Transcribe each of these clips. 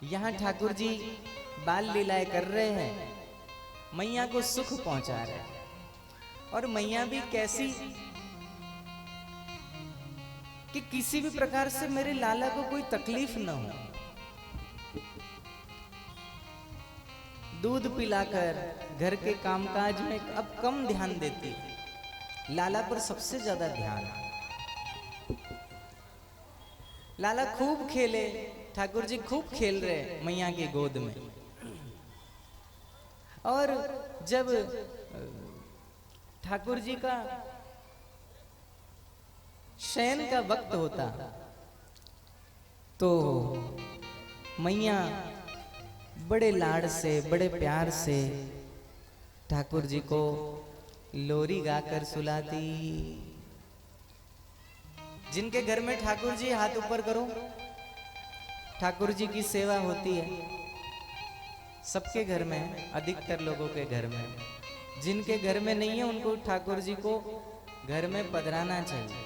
यहाँ ठाकुर जी बाल लीलाएं कर रहे हैं, मैया को सुख पहुंचा रहे हैं। और मैया भी कैसी कि किसी भी प्रकार से मेरे लाला को कोई तकलीफ न हो। दूध पिलाकर घर के कामकाज में अब कम ध्यान देती, लाला पर सबसे ज्यादा ध्यान। लाला खूब खेले, ठाकुर जी खूब खेल रहे मैया की गोद में। और जब ठाकुर जी का शयन का वक्त होता तो मैया बड़े लाड से बड़े प्यार से ठाकुर जी को लोरी गाकर सुलाती। जिनके घर में ठाकुर जी, हाथ ऊपर करो, ठाकुर जी की सेवा होती है सबके घर में, अधिकतर लोगों के घर में। जिनके घर में नहीं है उनको ठाकुर जी को घर में पधराना चाहिए,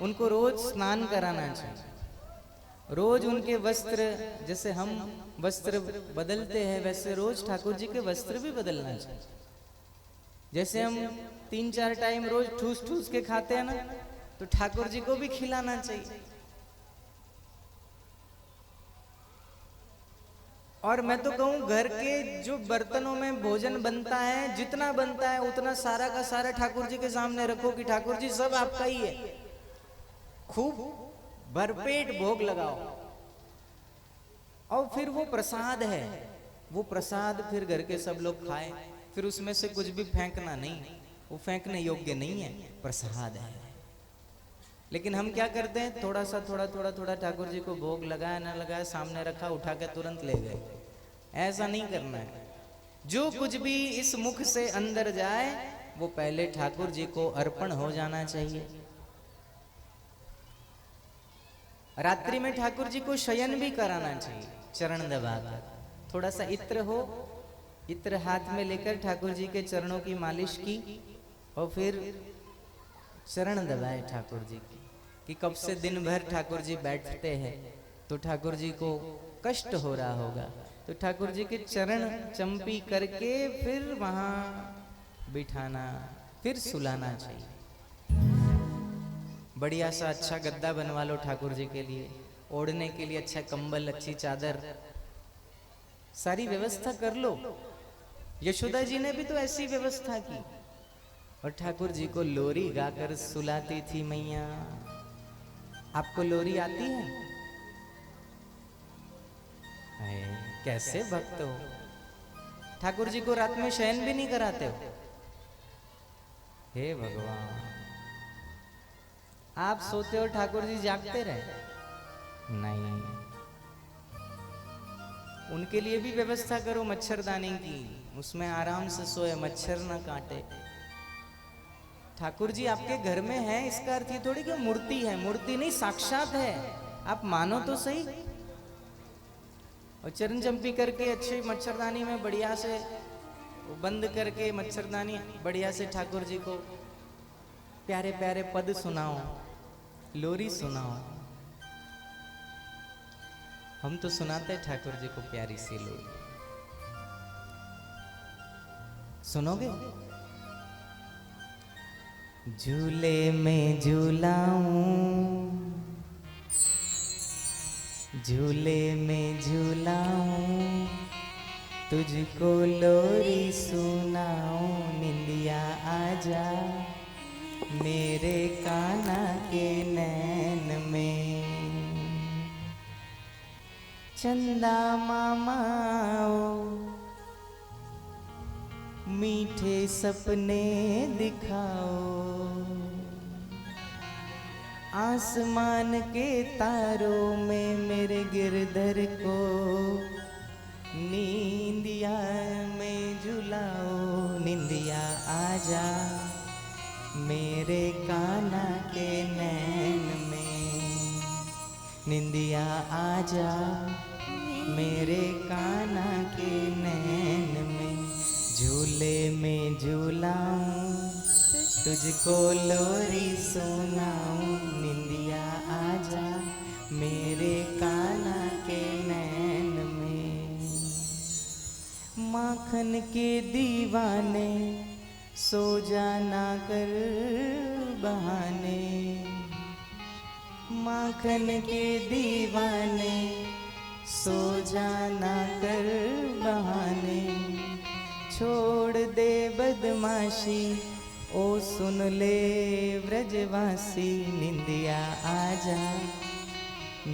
उनको रोज स्नान कराना चाहिए, रोज उनके वस्त्र, जैसे हम वस्त्र बदलते हैं वैसे रोज ठाकुर जी के वस्त्र भी बदलना चाहिए। जैसे हम 3-4 टाइम रोज ठूस ठूस के खाते हैं ना, तो ठाकुर जी को भी खिलाना चाहिए। और मैं तो कहूं घर के जो बर्तनों में भोजन बनता है, जितना बनता है उतना सारा का सारा ठाकुर जी के सामने रखो कि ठाकुर जी सब आपका ही है, खूब भरपेट भोग लगाओ। और फिर वो प्रसाद है, वो प्रसाद फिर घर के सब लोग खाएं, फिर उसमें से कुछ भी फेंकना नहीं, वो फेंकने योग्य नहीं है, प्रसाद है। लेकिन हम क्या करते हैं, थोड़ा सा थोड़ा ठाकुर जी को भोग लगाया ना लगाया, सामने रखा, उठा के तुरंत ले गए। ऐसा नहीं करना है। जो कुछ भी इस मुख से अंदर जाए वो पहले ठाकुर जी को अर्पण हो जाना चाहिए। रात्रि में ठाकुर जी को शयन भी कराना चाहिए, चरण दबाकर। थोड़ा सा इत्र हो, इत्र हाथ में लेकर ठाकुर जी के चरणों की मालिश की और फिर चरण दबाए ठाकुर जी की। कि कब से दिन भर ठाकुर जी बैठते हैं तो ठाकुर जी को कष्ट हो रहा होगा, तो ठाकुर जी के चरण चंपी करके फिर वहां बिठाना, फिर सुलाना चाहिए। बढ़िया सा अच्छा गद्दा बनवा लो ठाकुर जी के लिए, ओढ़ने के लिए अच्छा कंबल, अच्छी चादर, सारी व्यवस्था कर लो। यशोदा जी ने भी तो ऐसी व्यवस्था की और ठाकुर जी को लोरी गाकर सुलाती थी मैया। आपको लोरी आती है? कैसे भक्त हो, ठाकुर जी को रात में शयन भी नहीं कराते हो? हे भगवान, आप सोते हो ठाकुर जी जागते रहे? नहीं, उनके लिए भी व्यवस्था करो मच्छरदानी की, उसमें आराम से सोए, मच्छर ना काटे। ठाकुर जी आपके घर में है, इसका अर्थ ये थोड़ी कि मूर्ति है, मूर्ति नहीं, साक्षात है। आप मानो तो सही। और चरण चंपी करके अच्छे मच्छरदानी में बढ़िया से बंद करके, मच्छरदानी बढ़िया से ठाकुर जी को प्यारे प्यारे पद सुनाओ, लोरी सुनाओ। हम तो सुनाते ठाकुर जी को प्यारी सी लोरी। सुनोगे? झूले में झूलाऊं, झूले में झूलाऊं, तुझको लोरी सुनाऊं, निंदिया आजा मेरे कान्हा के नैन में। चंदा मामा मीठे सपने दिखाओ, आसमान के तारों में मेरे गिरधर को नींदिया में झुलाओ। निंदिया आजा मेरे कान्हा के नैन में, निंदिया आजा मेरे कान्हा के नैन में। झूले में झूलाऊं, तुझको लोरी सुनाऊं, निंदिया आजा मेरे माखन के दीवाने सो जाना कर बहाने, माखन के दीवाने सो जाना कर बहाने, छोड़ दे बदमाशी ओ सुन ले व्रजवासी, निंदिया आजा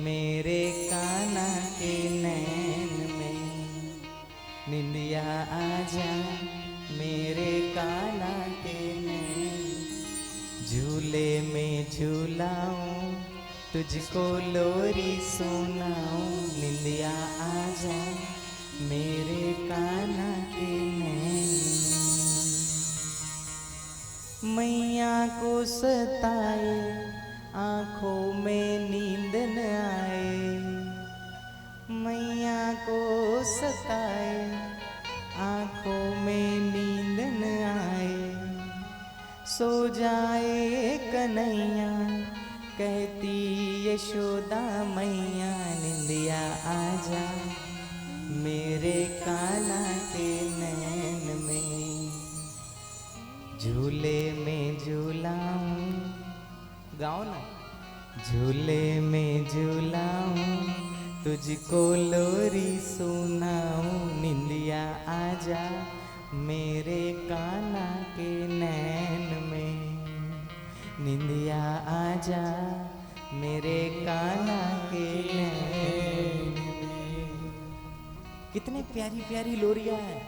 मेरे कान्हा के नैन में, निंदिया आजा मेरे कान्हा के नैन, झूले में झूलाऊं तुझको लोरी सुनाऊं, निंदिया आजा मेरे कान्हा के नैन। मैया को सताए आँखों में नींद न आए, मैया को सताए आँखों में नींद न आए, सो जाए कन्हैया कहती यशोदा मैया, निंदिया आजा मेरे कान्हा के नैन में, झूले में झूलाऊं, गाओ ना, झूले में झूलाऊं तुझको लोरी सुनाऊं, निंदिया आजा मेरे कान्हा के नैन में, निंदिया आजा मेरे कान्हा के नैन में। कितने प्यारी प्यारी लोरियां हैं,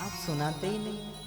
आप सुनाते ही नहीं।